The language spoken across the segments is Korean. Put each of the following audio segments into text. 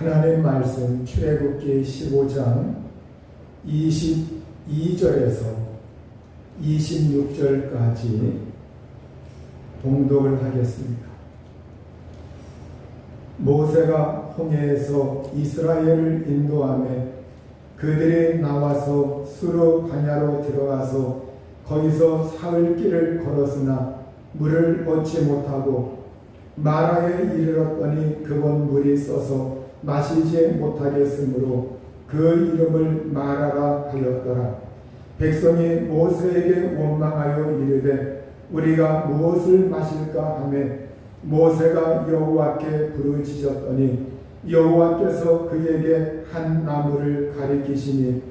하나님 말씀 출애굽기 15장 22절에서 26절까지 봉독을 하겠습니다. 모세가 홍해에서 이스라엘을 인도하며 그들이 나와서 수르 광야로 들어가서 거기서 사흘 길을 걸었으나 물을 얻지 못하고 마라에 이르렀더니 그곳 물이 써서 마시지 못하겠으므로 그 이름을 마라라 하였더라. 백성이 모세에게 원망하여 이르되 우리가 무엇을 마실까 하며 모세가 여호와께 부르짖었더니 여호와께서 그에게 한 나무를 가리키시니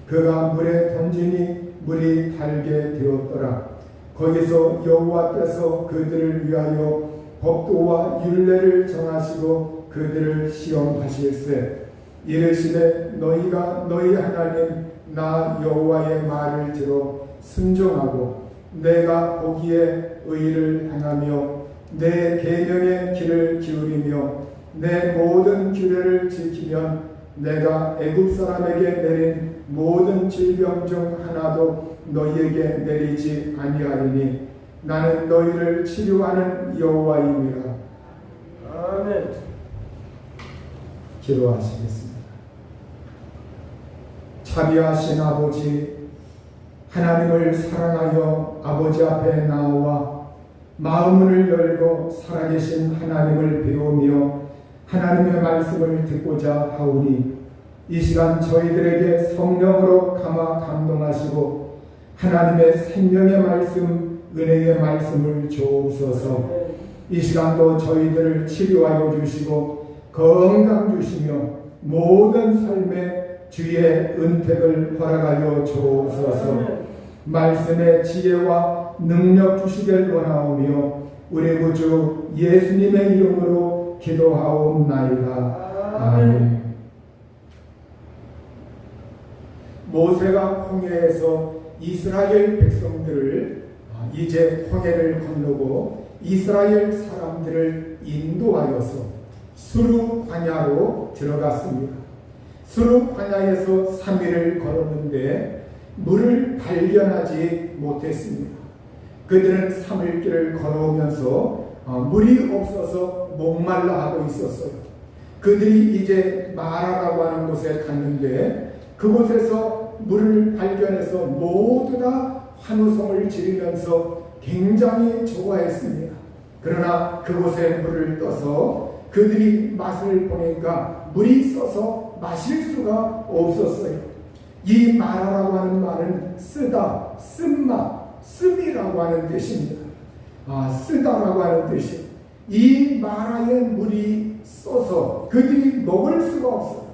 그가 물에 던지니 물이 달게 되었더라. 거기서 여호와께서 그들을 위하여 법도와 율례를 정하시고 그들을 시험하실세 이르시되 너희가 너희 하나님 나 여호와의 말을 들어 순종하고 내가 보기에 의를 행하며 내 계명의 길을 기울이며 내 모든 규례를 지키면 내가 애굽 사람에게 내린 모든 질병 중 하나도 너희에게 내리지 아니하리니 나는 너희를 치료하는 여호와임이라. 아멘. 기도하시겠습니다. 자비하신 아버지, 하나님을 사랑하여 아버지 앞에 나와 마음을 열고 살아계신 하나님을 배우며 하나님의 말씀을 듣고자 하오니 이 시간 저희들에게 성령으로 감화 감동하시고 하나님의 생명의 말씀, 은혜의 말씀을 주옵소서. 이 시간도 저희들을 치료하여 주시고 건강 주시며 모든 삶에 주의 은택을 허락하여 주옵소서. 말씀의 지혜와 능력 주시길 원하오며 우리 구주 예수님의 이름으로 기도하옵나이다. 아멘. 모세가 홍해에서 이스라엘 백성들을 이제 홍해를 건너고 이스라엘 사람들을 인도하여서 수르 광야로 들어갔습니다. 수르 광야에서 3일을 걸었는데 물을 발견하지 못했습니다. 그들은 3일 길을 걸어오면서 물이 없어서 목말라 하고 있었어요. 그들이 이제 마라라고 하는 곳에 갔는데 그곳에서 물을 발견해서 모두 다 환호성을 지르면서 굉장히 좋아했습니다. 그러나 그곳에 물을 떠서 그들이 맛을 보니까 물이 써서 마실 수가 없었어요. 이 마라라고 하는 말은 쓰다, 쓴맛, 씀이라고 하는 뜻입니다. 쓰다라고 하는 뜻이 이 마라의 물이 써서 그들이 먹을 수가 없어요.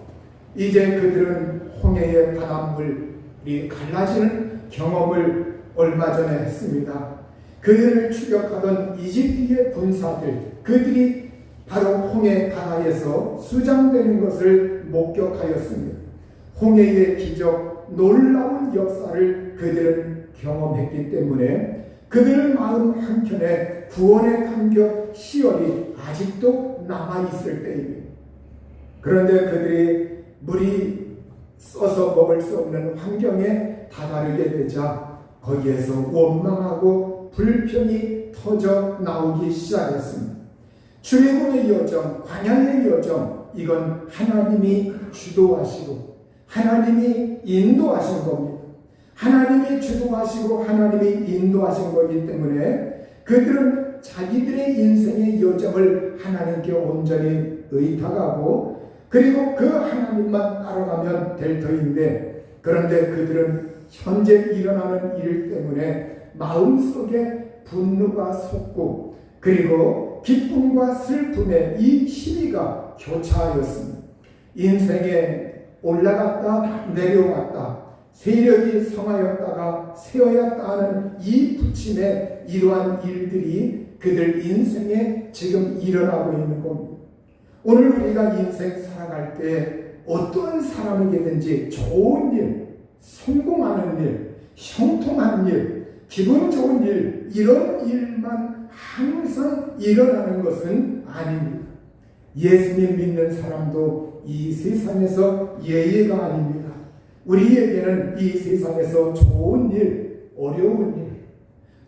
이제 그들은 홍해의 바닷물이 갈라지는 경험을 얼마 전에 했습니다. 그들을 추격하던 이집트의 군사들, 그들이 바로 홍해 바다에서 수장되는 것을 목격하였습니다. 홍해의 기적, 놀라운 역사를 그들은 경험했기 때문에 그들 마음 한켠에 구원의 감격, 희열이 아직도 남아있을 때입니다. 그런데 그들이 물이 써서 먹을 수 없는 환경에 다다르게 되자 거기에서 원망하고 불평이 터져 나오기 시작했습니다. 출애굽의 여정, 광야의 여정, 이건 하나님이 주도하시고 하나님이 인도하신 겁니다. 하나님이 주도하시고 하나님이 인도하신 거기 때문에 그들은 자기들의 인생의 여정을 하나님께 온전히 의탁하고 그리고 그 하나님만 따라가면 될 터인데 그런데 그들은 현재 일어나는 일 때문에 마음속에 분노가 솟고 그리고 기쁨과 슬픔의 이 시비가 교차하였습니다. 인생에 올라갔다 내려왔다 세력이 성하였다가 세어였다 하는 이 부침의 이러한 일들이 그들 인생에 지금 일어나고 있는 겁니다. 오늘 우리가 인생 살아갈 때 어떤 사람에게든지 좋은 일, 성공하는 일, 형통한 일, 기분 좋은 일, 이런 일만 항상 일어나는 것은 아닙니다. 예수님 믿는 사람도 이 세상에서 예외가 아닙니다. 우리에게는 이 세상에서 좋은 일, 어려운 일,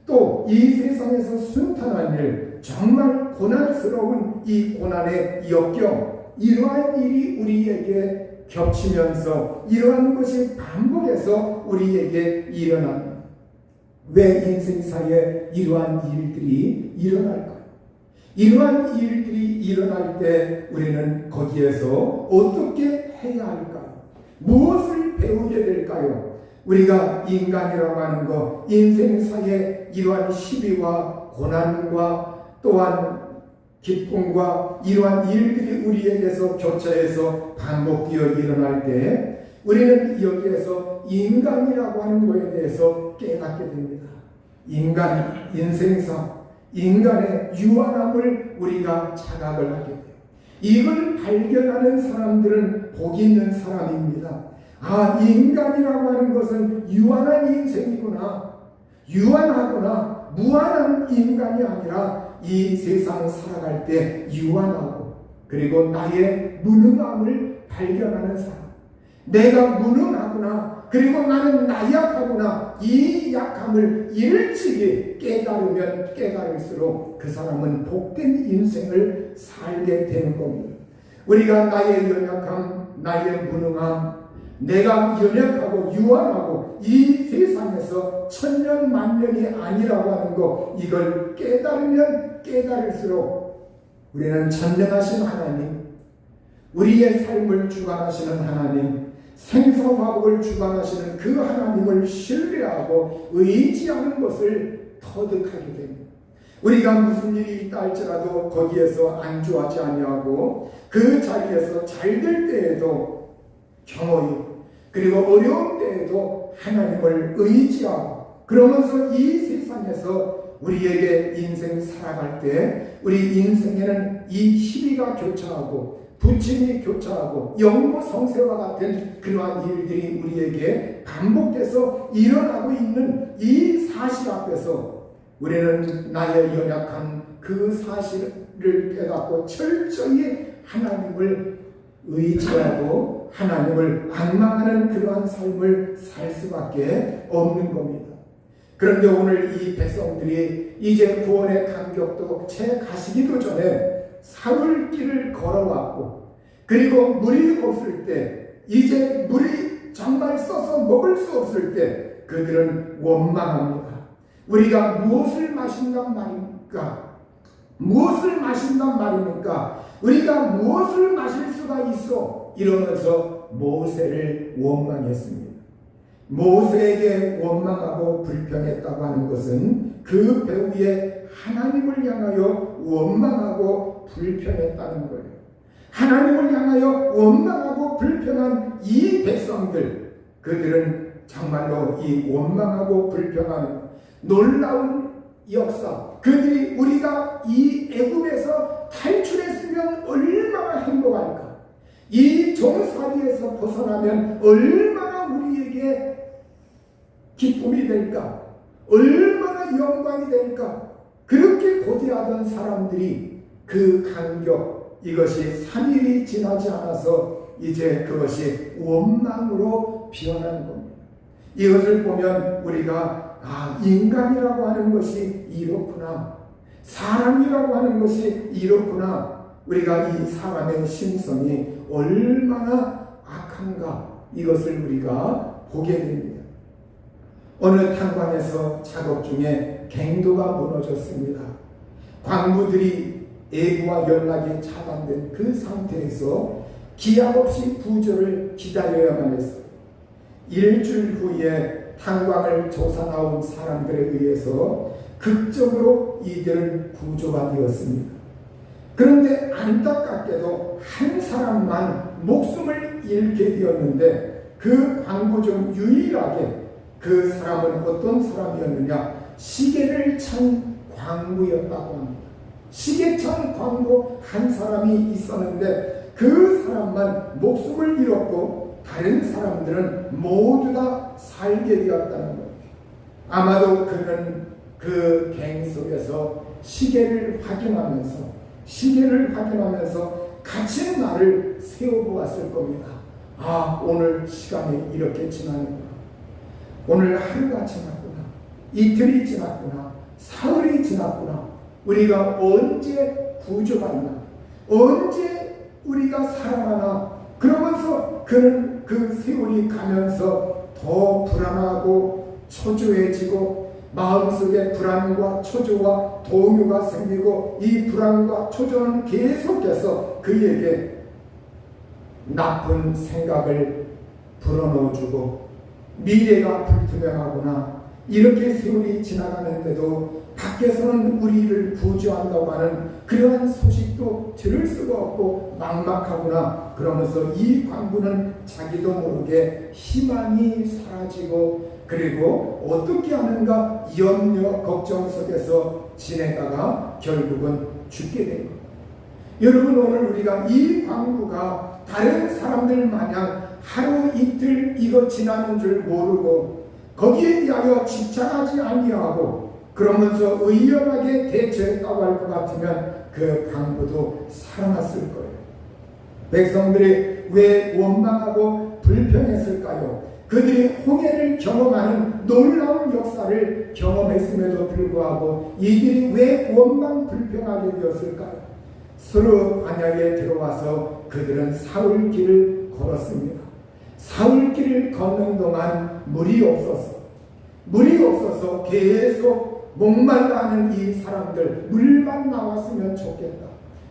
또 이 세상에서 순탄한 일, 정말 고난스러운 이 고난의 역경, 이러한 일이 우리에게 겹치면서 이러한 것이 반복해서 우리에게 일어납니다. 왜 인생사에 이러한 일들이 일어날까요? 이러한 일들이 일어날 때 우리는 거기에서 어떻게 해야 할까요? 무엇을 배우게 될까요? 우리가 인간이라고 하는 것, 인생사에 이러한 시비와 고난과 또한 기쁨과 이러한 일들이 우리에게서 교차해서 반복되어 일어날 때 우리는 여기에서 인간이라고 하는 것에 대해서 깨닫게 됩니다. 인간, 인생사, 인간의 유한함을 우리가 자각을 하게 돼요. 이걸 발견하는 사람들은 복이 있는 사람입니다. 아, 인간이라고 하는 것은 유한한 인생이구나. 유한하구나. 무한한 인간이 아니라 이 세상을 살아갈 때 유한하고 그리고 나의 무능함을 발견하는 사람. 내가 무능하구나. 그리고 나는 나약하구나. 이 약함을 일찍이 깨달으면 깨달을수록 그 사람은 복된 인생을 살게 되는 겁니다. 우리가 나의 연약함, 나의 무능함, 내가 연약하고 유한하고 이 세상에서 천년 만년이 아니라고 하는 것, 이걸 깨달으면 깨달을수록 우리는 전능하신 하나님, 우리의 삶을 주관하시는 하나님, 생사화복을 주관하시는 그 하나님을 신뢰하고 의지하는 것을 터득하게 됩니다. 우리가 무슨 일이 있다 할지라도 거기에서 안주하지 아니하고 그 자리에서 잘 될 때에도 경허히 그리고 어려운 때에도 하나님을 의지하고 그러면서 이 세상에서 우리에게 인생 살아갈 때 우리 인생에는 이 시비가 교차하고 부침이 교차하고 영모성쇠와 같은 그러한 일들이 우리에게 반복돼서 일어나고 있는 이 사실 앞에서 우리는 나의 연약한 그 사실을 깨닫고 철저히 하나님을 의지하고 하나님을 악망하는 그러한 삶을 살 수밖에 없는 겁니다. 그런데 오늘 이 백성들이 이제 구원의 감격도 채 가시기도 전에 사흘길을 걸어왔고 그리고 물이 없을 때 이제 물이 정말 써서 먹을 수 없을 때 그들은 원망합니다. 우리가 무엇을 마신단 말입니까? 무엇을 마신단 말입니까? 우리가 무엇을 마실 수가 있어? 이러면서 모세를 원망했습니다. 모세에게 원망하고 불평했다고 하는 것은 그 배후에 하나님을 향하여 원망하고 불평했다는 거예요. 하나님을 향하여 원망하고 불평한 이 백성들, 그들은 정말로 이 원망하고 불평하는 놀라운 역사, 그들이 우리가 이 애굽에서 탈출했으면 얼마나 행복할까? 이 종살이에서 벗어나면 얼마나 우리에게 기쁨이 될까? 얼마나 영광이 될까? 그렇게 고대하던 사람들이 그 감격, 이것이 3일이 지나지 않아서 이제 그것이 원망으로 변한 겁니다. 이것을 보면 우리가 인간이라고 하는 것이 이렇구나, 사람이라고 하는 것이 이렇구나, 우리가 이 사람의 심성이 얼마나 악한가, 이것을 우리가 보게 됩니다. 어느 탄광에서 작업 중에 갱도가 무너졌습니다. 광부들이 애구와 연락이 차단된 그 상태에서 기약 없이 구조를 기다려야만 했어요. 일주일 후에 탄광을 조사 나온 사람들에 의해서 극적으로 이들은 구조가 되었습니다. 그런데 안타깝게도 한 사람만 목숨을 잃게 되었는데 그 광부 중 유일하게 그 사람은 어떤 사람이었느냐? 시계를 찬 광부였다고 합니다. 시계찬 광부 한 사람이 있었는데 그 사람만 목숨을 잃었고 다른 사람들은 모두 다 살게 되었다는 거예요. 아마도 그는 그 갱 속에서 시계를 확인하면서 갇힌 나를 세워보았을 겁니다. 아, 오늘 시간이 이렇게 지나는구나. 오늘 하루가 지났구나. 이틀이 지났구나. 사흘이 지났구나. 우리가 언제 구조받나? 언제 우리가 살아나나? 그러면서 그는 그 세월이 가면서 더 불안하고 초조해지고 마음속에 불안과 초조와 동요가 생기고 이 불안과 초조는 계속해서 그에게 나쁜 생각을 불어넣어주고 미래가 불투명하구나. 이렇게 세월이 지나가는데도 밖에서는 우리를 구조한다고 하는 그러한 소식도 들을 수가 없고 막막하구나. 그러면서 이 광부는 자기도 모르게 희망이 사라지고 그리고 어떻게 하는가 염려 걱정 속에서 지내다가 결국은 죽게 된 겁니다. 여러분, 오늘 우리가 이 광부가 다른 사람들 마냥 하루 이틀 이거 지나는 줄 모르고 거기에 대하여 집착하지 아니하고 그러면서 의연하게 대처했다고 할 것 같으면 그 광부도 살아났을 거예요. 백성들이 왜 원망하고 불평했을까요? 그들이 홍해를 경험하는 놀라운 역사를 경험했음에도 불구하고 이들이 왜 원망 불평하게 되었을까요? 서로 광야에 들어와서 그들은 사흘길을 걸었습니다. 사흘길을 걷는 동안 물이 없어서 계속 목말라하는 이 사람들, 물만 나왔으면 좋겠다.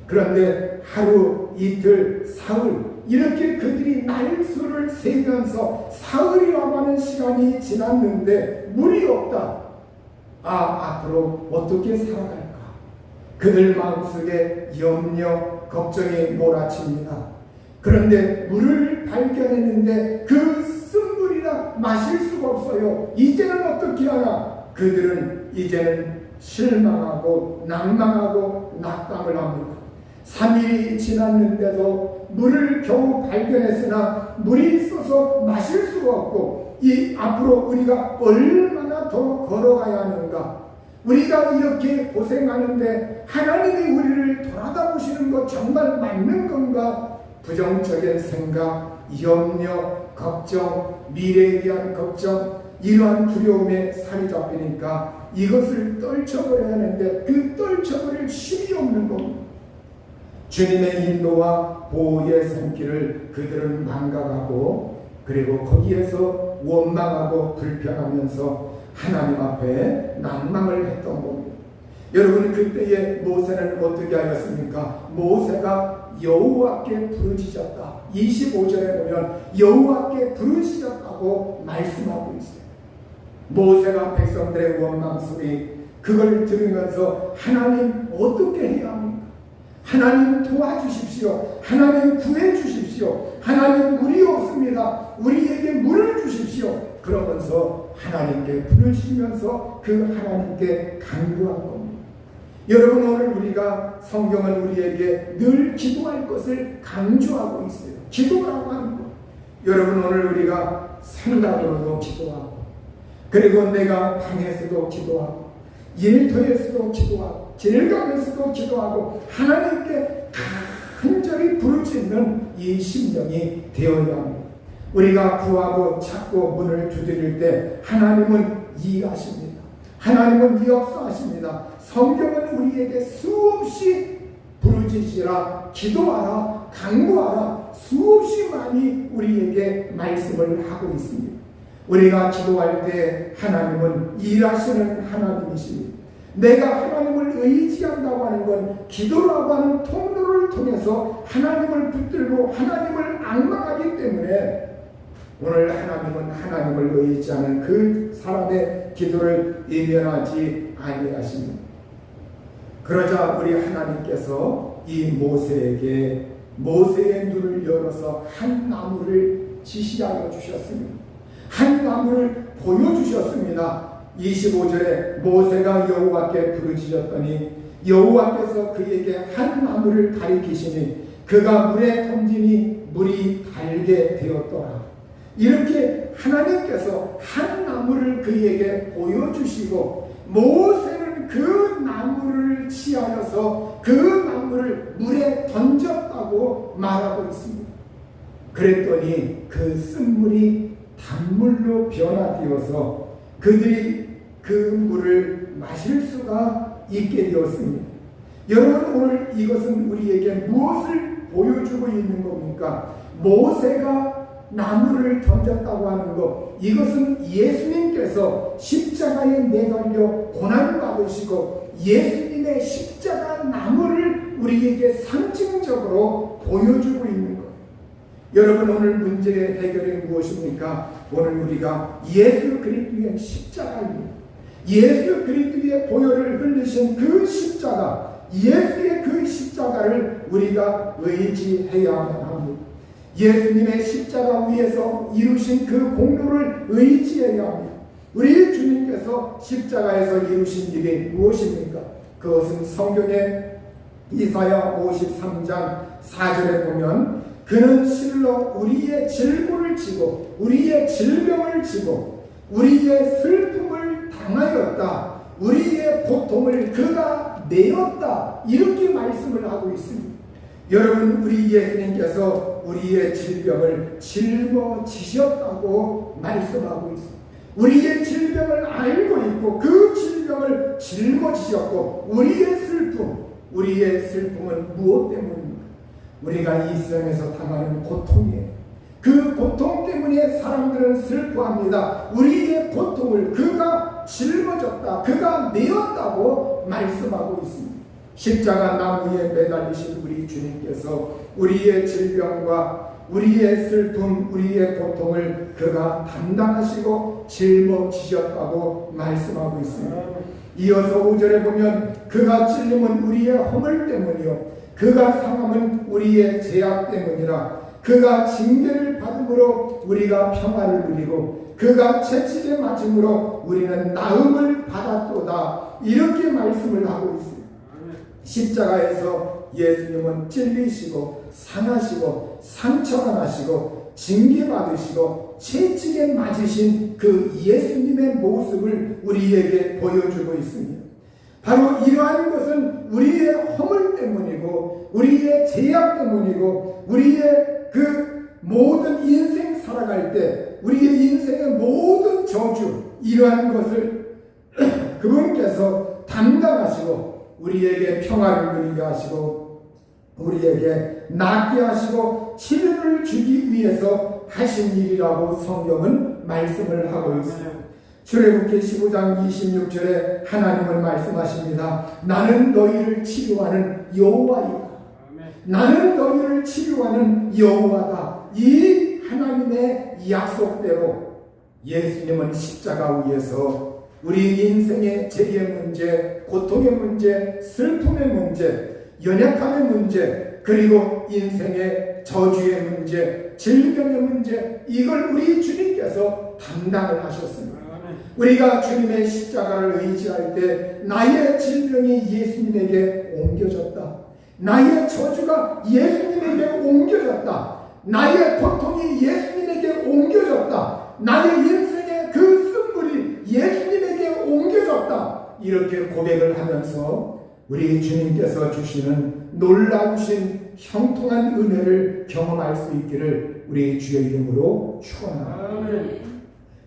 그런데 하루, 이틀, 사흘 이렇게 그들이 날수를 세면서 사흘이라고 하는 시간이 지났는데 물이 없다. 아, 앞으로 어떻게 살아갈까? 그들 마음속에 염려, 걱정이 몰아칩니다. 그런데 물을 발견했는데 그 쓴물이라 마실 수가 없어요. 이제는 어떻게 하나? 그들은 이제는 실망하고 낭망하고 낙담을 합니다. 3일이 지났는데도 물을 겨우 발견했으나 물이 있어서 마실 수가 없고 이 앞으로 우리가 얼마나 더 걸어가야 하는가? 우리가 이렇게 고생하는데 하나님이 우리를 돌아다보시는 것 정말 맞는 건가? 부정적인 생각, 염려, 걱정, 미래에 대한 걱정, 이러한 두려움에 살이 잡히니까 이것을 떨쳐버려야 하는데 그 떨쳐버릴 힘이 없는 겁니다. 주님의 인도와 보호의 손길을 그들은 망각하고 그리고 거기에서 원망하고 불평하면서 하나님 앞에 낭망을 했던 겁니다. 여러분, 그때의 모세는 어떻게 하였습니까? 모세가 여호와께 부르짖었다. 25절에 보면 여호와께 부르짖었다고 말씀하고 있어요. 모세가 백성들의 원망 소리 그걸 들으면서 하나님 어떻게 해야 합니까? 하나님 도와주십시오. 하나님 구해주십시오. 하나님 물이 없습니다. 우리에게 물을 주십시오. 그러면서 하나님께 부르짖으면서 그 하나님께 간구한 겁니다. 여러분, 오늘 우리가 성경은 우리에게 늘 기도할 것을 강조하고 있어요. 기도라고 하는 것. 여러분, 오늘 우리가 생각으로도 기도하고 그리고 내가 방에서도 기도하고 일터에서도 기도하고 길 가면서도 기도하고 하나님께 간절히 부르짖는 이 심령이 되어야 합니다. 우리가 구하고 찾고 문을 두드릴 때 하나님은 이해하십니다. 하나님은 역사하십니다. 성경은 우리에게 수없이 부르짖으라, 기도하라, 간구하라 수없이 많이 우리에게 말씀을 하고 있습니다. 우리가 기도할 때 하나님은 일하시는 하나님이십니다. 내가 하나님을 의지한다고 하는 건 기도라고 하는 통로를 통해서 하나님을 붙들고 하나님을 앙망하기 때문에 오늘 하나님은 하나님을 의지하는 그 사람의 기도를 이면하지 아니하십니다. 그러자 우리 하나님께서 이 모세에게 모세의 눈을 열어서 한 나무를 지시하여 주셨습니다. 한 나무를 보여주셨습니다. 25절에 모세가 여호와께 부르짖었더니 여호와께서 그에게 한 나무를 가리키시니 그가 물에 던지니 물이 달게 되었더라. 이렇게 하나님께서 한 나무를 그에게 보여주시고 모세는 그 나무를 취하여서 그 나무를 물에 던졌다고 말하고 있습니다. 그랬더니 그 쓴물이 단물로 변화되어서 그들이 그 물을 마실 수가 있게 되었습니다. 여러분, 오늘 이것은 우리에게 무엇을 보여주고 있는 겁니까? 모세가 나무를 던졌다고 하는 것, 이것은 예수님께서 십자가에 매달려 고난받으시고 예수님의 십자가 나무를 우리에게 상징적으로 보여주고 있는 것. 여러분, 오늘 문제의 해결이 무엇입니까? 오늘 우리가 예수 그리스도의 십자가입니다. 예수 그리스도의 보혈을 흘리신 그 십자가, 예수의 그 십자가를 우리가 의지해야만 합니다. 예수님의 십자가 위에서 이루신 그 공로를 의지해야 합니다. 우리 주님께서 십자가에서 이루신 일이 무엇입니까? 그것은 성경의 이사야 53장 4절에 보면 그는 실로 우리의 질고를 지고 우리의 질병을 지고 우리의 슬픔을 당하였다. 우리의 고통을 그가 내었다. 이렇게 말씀을 하고 있습니다. 여러분, 우리 예수님께서 우리의 질병을 짊어지셨다고 말씀하고 있습니다. 우리의 질병을 알고 있고 그 질병을 짊어지셨고 우리의 슬픔은 무엇 때문입니까? 우리가 이 세상에서 당하는 고통이에요. 그 고통 때문에 사람들은 슬퍼합니다. 우리의 고통을 그가 짊어졌다, 그가 내었다고 말씀하고 있습니다. 십자가 나무에 매달리신 우리 주님께서 우리의 질병과 우리의 슬픔, 우리의 고통을 그가 담당하시고 짊어지셨다고 말씀하고 있습니다. 이어서 5절에 보면 그가 찔림은 우리의 허물 때문이요 그가 상함은 우리의 죄악 때문이라. 그가 징계를 받음으로 우리가 평화를 누리고 그가 채찍에 맞음으로 우리는 나음을 받았도다. 이렇게 말씀을 하고 있습니다. 십자가에서 예수님은 찔리시고 상하시고 상처가 나시고 징계받으시고 채찍에 맞으신 그 예수님의 모습을 우리에게 보여주고 있습니다. 바로 이러한 것은 우리의 허물 때문이고 우리의 죄악 때문이고 우리의 그 모든 인생 살아갈 때 우리의 인생의 모든 저주, 이러한 것을 그분께서 담당하시고 우리에게 평화를 누리게 하시고 우리에게 낫게 하시고 치료를 주기 위해서 하신 일이라고 성경은 말씀을 하고 있습니다. 출애굽기 15장 26절에 하나님은 말씀하십니다. 나는 너희를 치료하는 여호와이다. 나는 너희를 치료하는 여호와다. 이 하나님의 약속대로 예수님은 십자가 위에서 우리 인생의 죄의 문제, 고통의 문제, 슬픔의 문제, 연약함의 문제, 그리고 인생의 저주의 문제, 질병의 문제, 이걸 우리 주님께서 담당을 하셨습니다. 우리가 주님의 십자가를 의지할 때 나의 질병이 예수님에게 옮겨졌다. 나의 저주가 예수님에게 옮겨졌다. 나의 고통이 예수님에게 옮겨졌다. 나의 인생의 그 쓴물이 예수님에게 옮겨졌다. 이렇게 고백을 하면서 우리 주님께서 주시는 놀라우신 형통한 은혜를 경험할 수 있기를 우리 주의 이름으로 축원합니다.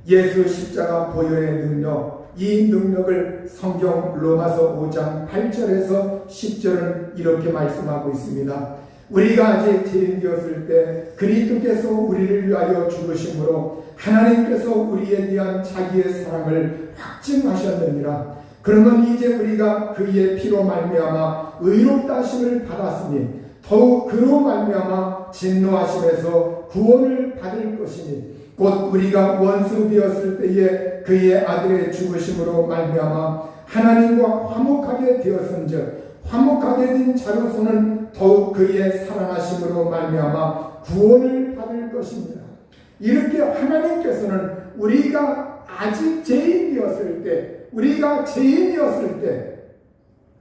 예수 십자가 보혈의 능력, 이 능력을 성경 로마서 5장 8절에서 10절은 이렇게 말씀하고 있습니다. 우리가 아직 죄인되었을 때 그리스도께서 우리를 위하여 죽으심으로 하나님께서 우리에 대한 자기의 사랑을 확증하셨느니라. 그러면 이제 우리가 그의 피로 말미암아 의롭다 하심을 받았으니 더욱 그로 말미암아 진노하심에서 구원을 받을 것이니 곧 우리가 원수 되었을 때에 그의 아들의 죽으심으로 말미암아 하나님과 화목하게 되었은즉 화목하게 된 자로서는 더욱 그의 살아나심으로 말미암아 구원을 받을 것입니다. 이렇게 하나님께서는 우리가 아직 죄인이었을 때, 우리가 죄인이었을 때,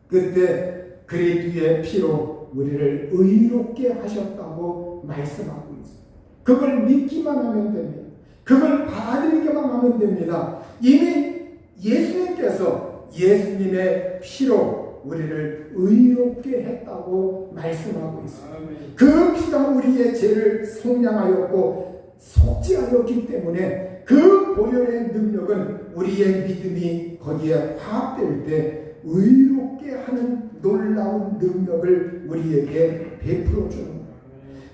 그때 그리스도의 피로 우리를 의롭게 하셨다고 말씀하고 있습니다. 그걸 믿기만 하면 됩니다. 그걸 받아들이기만 하면 됩니다. 이미 예수님께서 예수님의 피로 우리를 의롭게 했다고 말씀하고 있습니다. 그 피가 우리의 죄를 속량하였고 속죄하였기 때문에 그 보혈의 능력은 우리의 믿음이 거기에 화합될 때 의롭게 하는 놀라운 능력을 우리에게 베풀어 주는 거예요.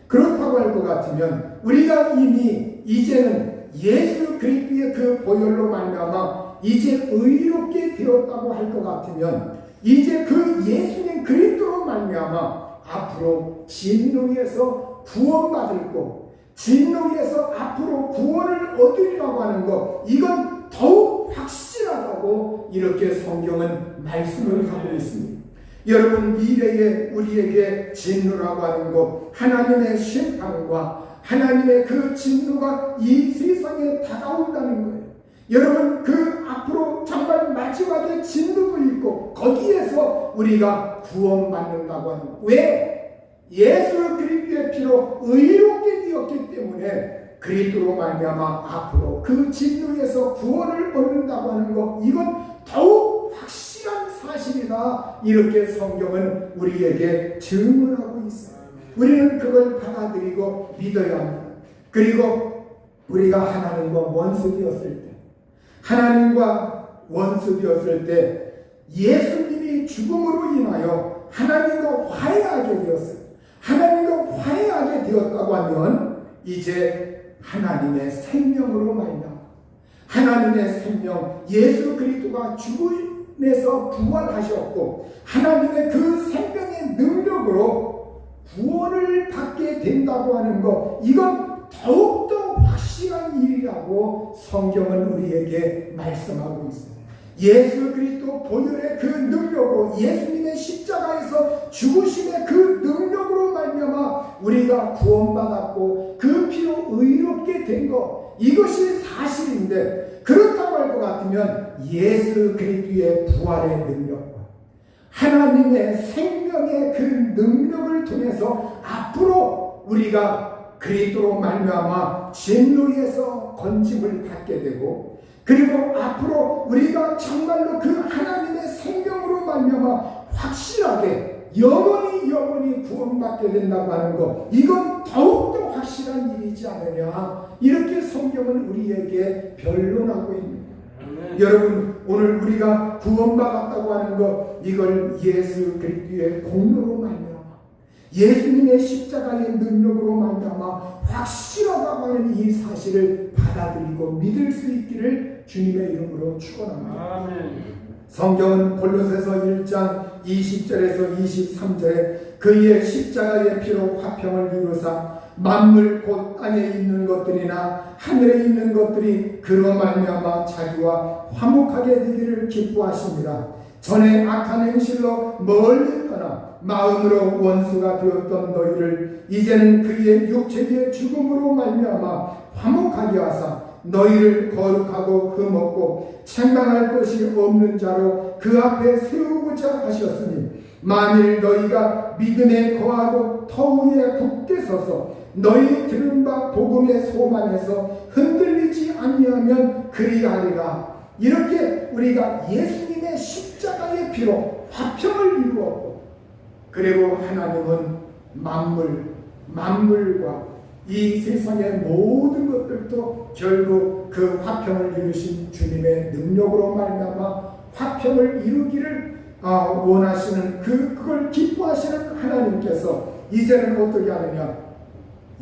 그렇다고 할 것 같으면 우리가 이미 이제는 예수 그리스도의 그 보혈로 말미암아 이제 의롭게 되었다고 할 것 같으면 이제 그 예수님 그리스도로 말미암아 앞으로 진노에서 구원받을 것, 진노에서 앞으로 구원을 얻으리라고 하는 것, 이건 더욱 확실하다고 이렇게 성경은 말씀을 하고 있습니다. 여러분, 미래에 우리에게 진노라고 하는 것, 하나님의 심판과 하나님의 그 진노가 이 세상에 다가온다는 거예요. 여러분, 그 앞으로 정말 마지막에 진노도 있고 거기에서 우리가 구원받는다고 하는 거예요. 왜? 예수 그리스도의 피로 의롭게 되었기 때문에 그리스도로 말미암아 앞으로 그 진노에서 구원을 얻는다고 하는 것, 이건 더욱 확실한 사실이다. 이렇게 성경은 우리에게 증언하고 있어요. 우리는 그걸 받아들이고 믿어야 합니다. 그리고 우리가 하나님과 원수되었을 때, 하나님과 원수되었을 때 예수님이 죽음으로 인하여 하나님과 화해하게 되었어요. 하나님과 화해하게 되었다고 하면 이제 하나님의 생명으로 말미암아 하나님의 생명 예수 그리스도가 죽음에서 부활하셨고 하나님의 그 생명의 능력으로 구원을 받게 된다고 하는 것, 이건 더욱더 확실한 일이라고 성경은 우리에게 말씀하고 있습니다. 예수 그리스도 보혈의 그 능력으로 예수님의 십자가에서 죽으심의 그 능력으로 말미암아 우리가 구원받았고 그 피로 의롭게 된 것, 이것이 사실인데 그렇다고 할 것 같으면 예수 그리스도의 부활의 능력과 하나님의 생명의 그 능력을 통해서 앞으로 우리가 그리스도로 말미암아 진노에서 건짐을 받게 되고 그리고 앞으로 우리가 정말로 그 하나님의 생명으로 말미암아 확실하게 영원히 구원받게 된다고 하는 것, 이건 더욱더 확실한 일이지 않느냐, 이렇게 성경은 우리에게 변론하고 있습니다. 여러분, 오늘 우리가 구원받았다고 하는 것, 이걸 예수 그리스도의 공로로 말미암아 예수님의 십자가의 능력으로 말미암아 확실하다고 하는 이 사실을 받아들이고 믿을 수 있기를 주님의 이름으로 축원합니다. 아멘. 성경은 골로새서 1장 20절에서 23절에 그의 십자가의 피로 화평을 이루사 만물 곧 땅에 있는 것들이나 하늘에 있는 것들이 그로 말미암아 자기와 화목하게 되기를 기뻐하십니다. 전에 악한 행실로 멀리 떠나 마음으로 원수가 되었던 너희를 이제는 그의 육체의 죽음으로 말미암아 화목하게 하사 너희를 거룩하고 흠없고 책망할 것이 없는 자로 그 앞에 세우고자 하셨으니 만일 너희가 믿음에 거하고 터 위에 굳게 서서 너희 들은 바 복음의 소망에서 흔들리지 아니하면 그리하리라. 이렇게 우리가 예수님의 십자가의 피로 화평을 이루었고 그리고 하나님은 만물과 이 세상의 모든 것들도 결국 그 화평을 이루신 주님의 능력으로 말미암아 화평을 이루기를 원하시는 그걸 기뻐하시는 하나님께서 이제는 어떻게 하느냐,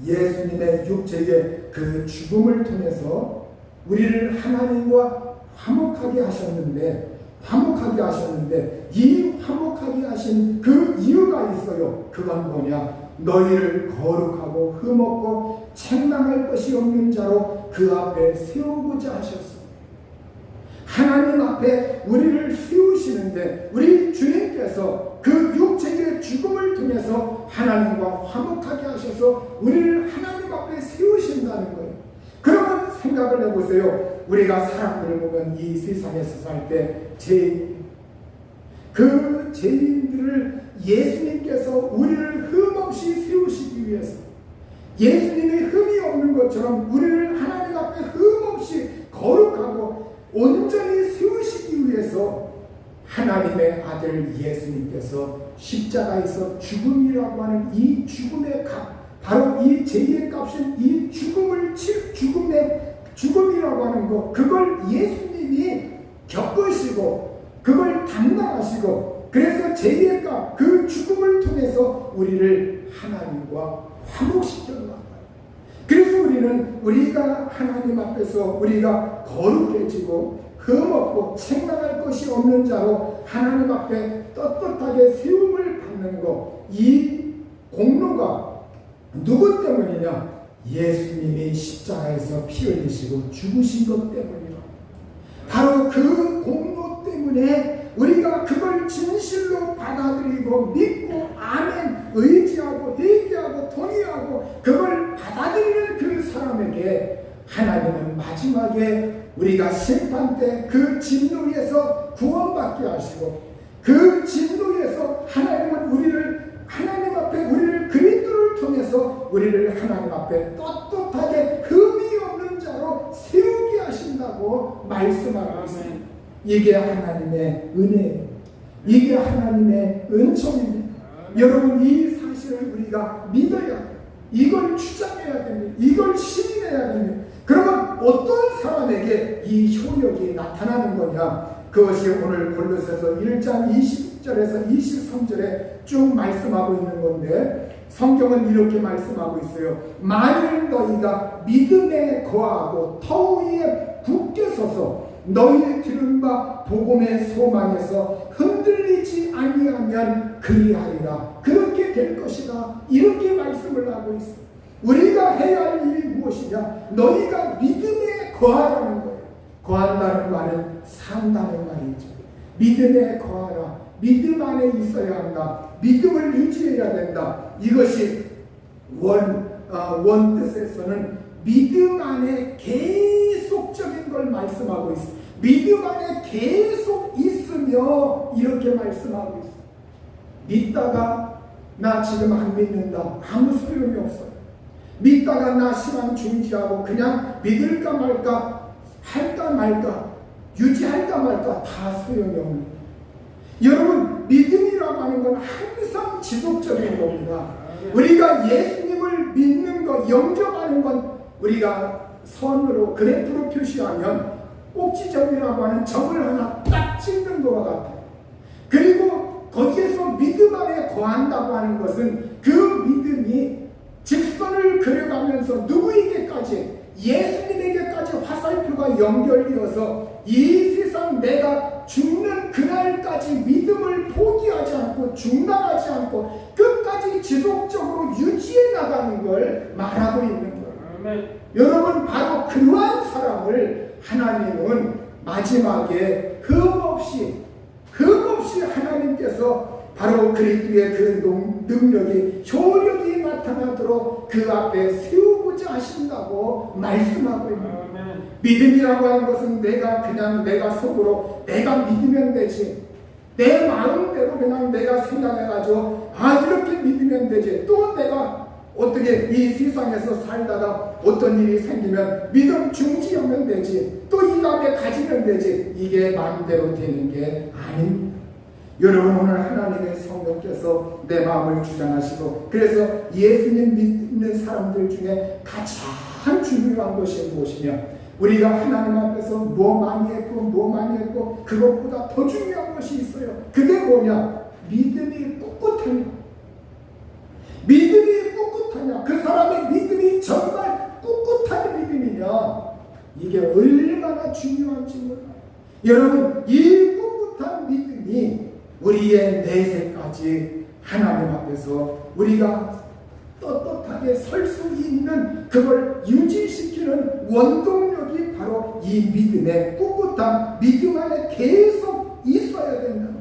예수님의 육체의 그 죽음을 통해서 우리를 하나님과 화목하게 하셨는데 이 화목하게 하신 그 이유가 있어요. 그건 뭐냐, 너희를 거룩하고 흠없고 책망할 것이 없는 자로 그 앞에 세우고자 하셨어. 하나님 앞에 우리를 세우시는데 우리 주님께서 그 육체의 죽음을 통해서 하나님과 화목하게 하셔서 우리를 하나님 앞에 세우신다는 거예요. 그러면 생각을 해보세요. 우리가 사람들을 보면 이 세상에서 살 때 그 죄인들을 예수님께서 우리를 흠없이 세우시기 위해서 예수님이 흠이 없는 것처럼 우리를 하나님 앞에 흠없이 거룩하고 온전히 세우시기 위해서 하나님의 아들 예수님께서 십자가에서 죽음이라고 하는 이 죽음의 값, 바로 이 죄의 값인 이 죽음이라고 하는 것, 그걸 예수님이 겪으시고 그걸 담당하시고, 그래서 죄의 값, 그 죽음을 통해서 우리를 하나님과 화목시켜 놓았다. 그래서 우리가 하나님 앞에서 우리가 거룩해지고 흠없고 책망할 것이 없는 자로 하나님 앞에 떳떳하게 세움을 받는 것, 이 공로가 누구 때문이냐? 예수님이 십자가에서 피 흘리시고 죽으신 것 때문이라. 바로 그 공로 때문에 우리가 그걸 진실로 받아들이고 믿고 아멘 의지하고 회개하고 동의하고 그걸 받아들이는 그 사람에게 하나님은 마지막에 우리가 심판 때 그 진노에서 구원받게 하시고, 그 진노에서 하나님은 하나님 앞에 우리를 그리스도를 통해서 우리를 하나님 앞에 떳떳하게 흠이 없는 자로 세우게 하신다고 말씀하고 있습니다. 이게 하나님의 은혜예요. 이게 하나님의 은총입니다. 여러분, 이 사실을 우리가 믿어야 돼요. 이걸 주장해야 됩니다. 이걸 시인해야 됩니다. 그러면 어떤 사람에게 이 효력이 나타나는 거냐? 그것이 오늘 골로새서 1장 20절에서 23절에 쭉 말씀하고 있는 건데, 성경은 이렇게 말씀하고 있어요. 만일 너희가 믿음에 거하고 터 위에 굳게 서서 너희의 들은 바 복음의 소망에서 흔들리지 아니하면 그리하리라. 그렇게 될 것이다. 이렇게 말씀을 하고 있어요. 우리가 해야 할 일이 무엇이냐? 너희가 믿음에 거하라는 거예요. 거한다는 말은 산다는 말이죠. 믿음에 거하라. 믿음 안에 있어야 한다. 믿음을 유지해야 된다. 이것이 원 뜻에서는 믿음 안에 계속적인 걸 말씀하고 있어요. 믿음 안에 계속 있으며 이렇게 말씀하고 있어요. 믿다가 나 지금 안 믿는다. 아무 소용이 없어요. 믿다가 나 신앙 중지하고 그냥 믿을까 말까, 할까 말까, 유지할까 말까, 다 소용이 없는 거예요. 여러분, 믿음이라고 하는 건 항상 지속적인 겁니다. 우리가 예수님을 믿는 것, 영접하는 건 우리가 선으로 그래프로 표시하면 꼭지점이라고 하는 점을 하나 딱 찍는 것과 같아요. 그리고 거기에서 믿음 안에 거한다고 하는 것은 그 믿음이 직선을 그려가면서 누구에게까지, 예수님에게까지 화살표가 연결되어서 이 세상 내가 죽는 그날까지 믿음을 포기하지 않고 중단하지 않고 끝까지 지속적으로 유지해 나가는 걸 말하고 있는 거예요. 아멘. 여러분, 바로 그러한 사람을 하나님은 마지막에 흠없이 하나님께서 바로 그리스도의 그 능력이, 효력이 나타나도록 그 앞에 세우고자 하신다고 말씀하고 있는 거예요. 믿음이라고 하는 것은 내가 속으로 내가 믿으면 되지, 내 마음대로 그냥 내가 생각해가지고 이렇게 믿으면 되지, 또 내가 어떻게 이 세상에서 살다가 어떤 일이 생기면 믿음 중지하면 되지, 또 이 다음에 가지면 되지, 이게 마음대로 되는 게 아닙니다. 여러분, 오늘 하나님의 성령께서 내 마음을 주장하시고, 그래서 예수님 믿는 사람들 중에 가장 중요한 것이 무엇이냐? 우리가 하나님 앞에서 뭐 많이 했고 그것보다 더 중요한 것이 있어요. 그게 뭐냐? 믿음이 꿋꿋하냐? 믿음이 꿋꿋하냐? 그 사람의 믿음이 정말 꿋꿋한 믿음이냐? 이게 얼마나 중요한지 몰라요. 여러분, 이 꿋꿋한 믿음이 우리의 내세까지 하나님 앞에서 우리가 떳떳하게 설 수 있는, 그걸 유지시키는 원동력이 바로 이 믿음의 꿋꿋함, 믿음 안에 계속 있어야 된다.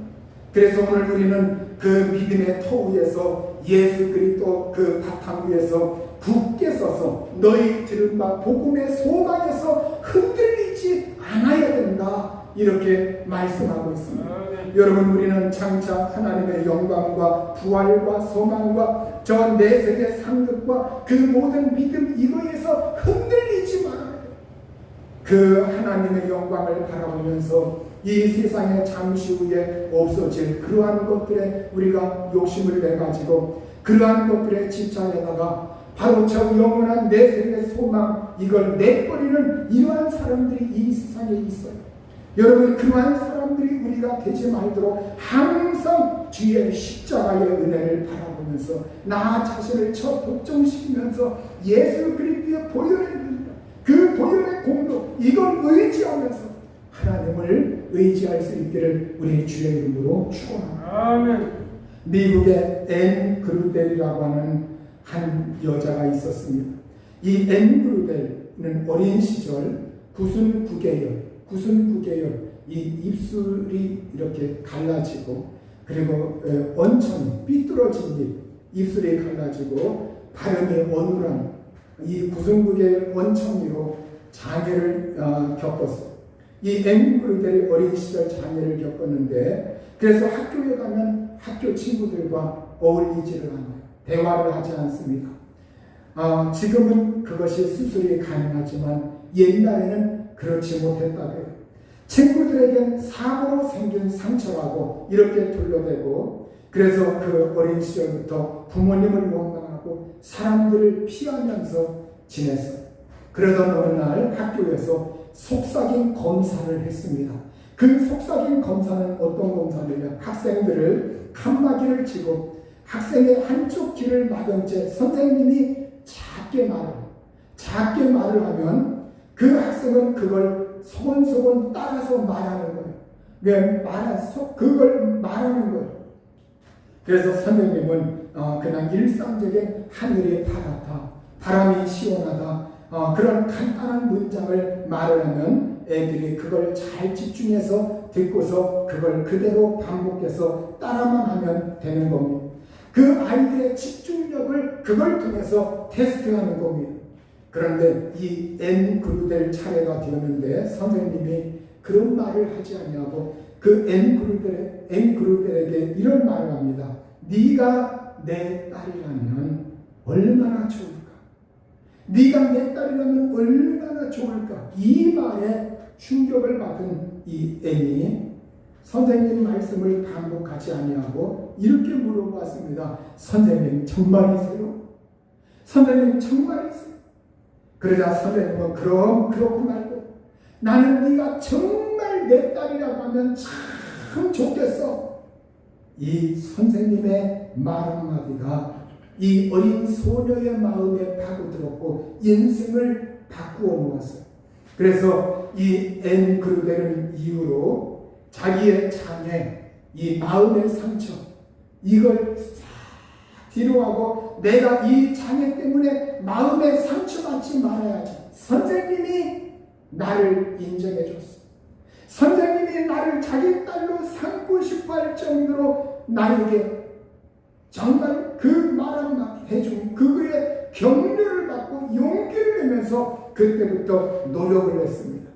그래서 오늘 우리는 그 믿음의 터 위에서, 예수 그리스도 그 바탕 위에서 굳게 서서 너희 들은 바 복음의 소망에서 흔들리지 않아야 된다. 이렇게 말씀하고 있습니다. 여러분, 우리는 장차 하나님의 영광과 부활과 소망과 저 내세의 상급과 그 모든 믿음, 이거에서 흔들리지 말아야 돼요. 그 하나님의 영광을 바라보면서 이 세상에 잠시 후에 없어질 그러한 것들에 우리가 욕심을 내가지고 그러한 것들에 집착하다가 바로 저 영원한 내생의 소망 이걸 내버리는 이러한 사람들이 이 세상에 있어요. 여러분, 그러한 사람들이 우리가 되지 말도록 항상 주의 십자가의 은혜를 바라보면서 나 자신을 독점시키면서 예수 그리스도의 보혈의 그 보혈의 공로 이걸 의지하면서 하나님을 의지할 수 있기를 우리 주의 이름으로 축원합니다. 아멘. 미국의 앤 그루델이라고 하는 한 여자가 있었습니다. 이 앤 그루델은 어린 시절 구순 구개열 이 입술이 이렇게 갈라지고 그리고 언천이 삐뚤어진 입술이 갈라지고 발음이 어눌한 이 구순구개열 원천이로 장애를 겪었어요. 이 앤 그루델이 어린 시절 장애를 겪었는데 그래서 학교에 가면 학교 친구들과 어울리지를 않아요. 대화를 하지 않습니다. 지금은 그것이 수술이 가능하지만 옛날에는 그렇지 못했다고요. 친구들에겐 사고로 생긴 상처라고 이렇게 둘러대고 그래서 그 어린 시절부터 부모님을 원망하고 사람들을 피하면서 지냈어요. 그러던 어느 날 학교에서 속삭임 검사를 했습니다. 그 속삭임 검사는 어떤 검사냐면 학생들을 칸막이를 치고 학생의 한쪽 귀를 막은 채 선생님이 작게 말을 하면 그 학생은 그걸 소곤소곤 따라서 말하는 거예요. 그걸 말하는 거예요. 그래서 선생님은 그냥 일상적인 하늘이 파랗다, 바람이 시원하다, 그런 간단한 문장을 말을 하면 애들이 그걸 잘 집중해서 듣고서 그걸 그대로 반복해서 따라만 하면 되는 겁니다. 그 아이들의 집중력을 그걸 통해서 테스트하는 겁니다. 그런데 이 앤 그루델 차례가 되었는데 선생님이 그런 말을 하지 않냐고 그 앤 그루델에게 이런 말을 합니다. 네가 내 딸이라면 얼마나 좋을까? 네가 내 딸이라면 얼마나 좋을까? 이 말에 충격을 받은 이 앤이 선생님 말씀을 반복하지 아니하고 이렇게 물어봤습니다. 선생님 정말이세요? 선생님 정말이세요? 그러자 선생님은 그럼 그렇고 말고 나는 네가 정말 내 딸이라고 하면 참 좋겠어. 이 선생님의 말 한마디가 이 어린 소녀의 마음에 파고들었고 인생을 바꾸어 놓았어요. 그래서 이 앤 그루델은 이후로 자기의 장애, 이 마음의 상처 이걸 뒤로 하고 내가 이 장애 때문에 마음에 상처받지 말아야지. 선생님이 나를 인정해 줬어. 선생님이 나를 자기 딸로 삼고 싶어 할 정도로 나에게 정말 그 말 한마디 해준 그의 격려를 받고 용기를 내면서 그때부터 노력을 했습니다.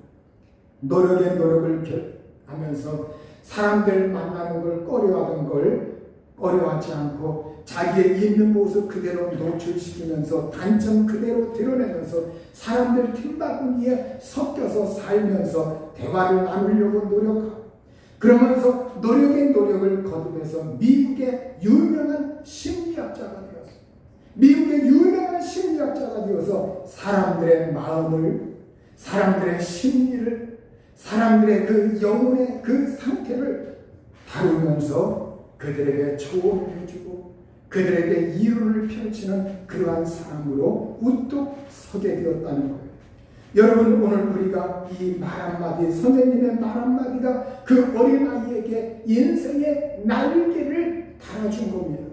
노력을 하면서 사람들 만나는 걸 꺼려하던 걸 꺼려하지 않고 자기의 있는 모습 그대로 노출시키면서 단점 그대로 드러내면서 사람들 팀바구니에 섞여서 살면서 대화를 나누려고 노력하고 그러면서 노력을 거듭해서 미국의 유명한 심리학자가 되었어요. 미국의 유명한 심리학자가 되어서 사람들의 마음을, 사람들의 심리를, 사람들의 그 영혼의 그 상태를 다루면서 그들에게 조언을 해주고 그들에게 이유를 펼치는 그러한 사람으로 우뚝 서게 되었다는 거예요. 여러분, 오늘 우리가 이 말 한마디, 선생님의 말 한마디가 그 어린아이에게 인생의 날개를 달아준 겁니다.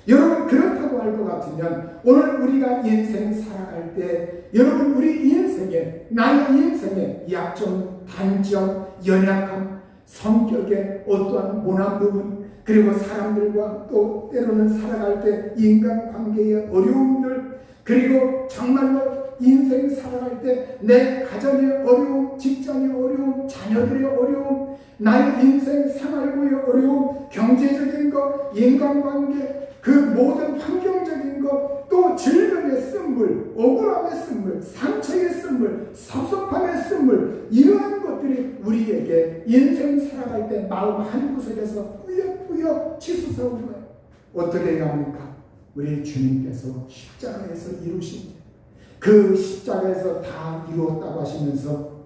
여러분, 그렇다고 할 것 같으면 오늘 우리가 인생 살아갈 때 여러분 우리 인생에, 나의 인생에 약점, 단점, 연약함, 성격의 어떠한 모난 부분, 그리고 사람들과 또 때로는 살아갈 때 인간관계의 어려움들, 그리고 정말로 인생 살아갈 때 내 가정의 어려움, 직장의 어려움, 자녀들의 어려움, 나의 인생 생활고의 어려움, 경제적인 것, 인간관계, 그 모든 환경적인 것, 또 질병의 쓴물, 억울함의 쓴물, 상처의 쓴물, 섭섭함의 쓴물, 이러한 것 것들이 우리에게 인생 살아갈 때 마음 한구석에서 꾸역꾸역 치솟아오는 거예요. 어떻게 해야 합니까? 우리 주님께서 십자가에서 이루신 그 십자가에서 다 이루었다고 하시면서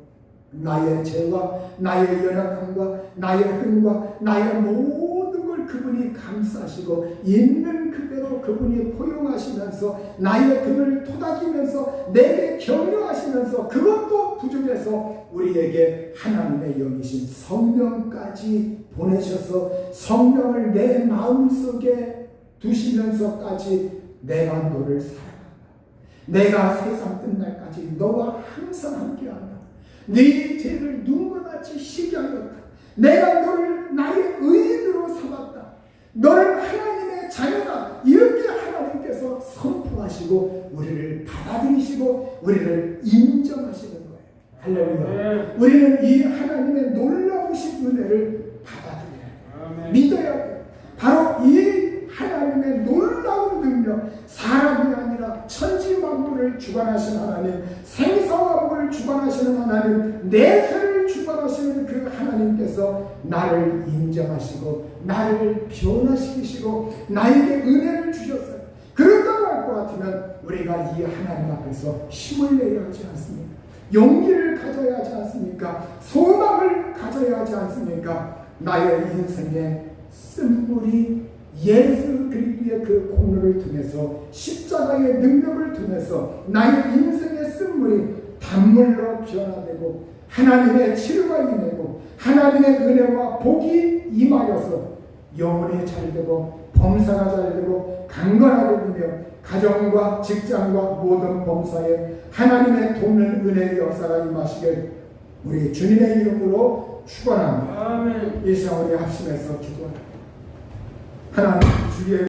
나의 죄와 나의 연약함과 나의 흠과 나의 모든 걸 그분이 감싸시고 있는 그대로 그분이 포용하시면서 나의 등을 토닥이면서 내게 격려하시면서 그것도 부족해서 우리에게 하나님의 영이신 성령까지 보내셔서 성령을 내 마음속에 두시면서까지 내가 너를 사랑한다. 내가 세상 끝날까지 너와 항상 함께한다. 네 죄를 눈과 같이 쉬게 하였다. 내가 너를 나의 의인으로 삼았다. 너는 하나님의 자녀다. 이렇게 하나님께서 선포하시고 우리를 받아들이시고 우리를 인정하시는 거예요. 할렐루야. 우리는 이 하나님의 놀라우신 은혜를 받아들여야 해요. 믿어야 돼요. 바로 이 하나님의 놀라운 능력, 사람이 아니라 천지만물을 주관하시는 하나님, 생사만물을 주관하시는 하나님, 내세를 주관하시는 그 하나님께서 나를 인정하시고 나를 변화시키시고 나에게 은혜를 주셨어요. 그렇다고 할 것 같으면 우리가 이 하나님 앞에서 힘을 내야 하지 않습니까? 용기를 가져야 하지 않습니까? 소망을 가져야 하지 않습니까? 나의 인생의 쓴물이 예수 그리스도의 그 공로를 통해서 십자가의 능력을 통해서 나의 인생의 쓴물이 단물로 변화되고 하나님의 치료가 임하고 하나님의 은혜와 복이 임하여서 영혼이 잘되고 범사가 잘되고 강건하게 되며 가정과 직장과 모든 범사에 하나님의 돕는 은혜의 역사가 임하시길 우리 주님의 이름으로 축원합니다. 이 시간 우리 합심해서 기도합니다. 하나님 주의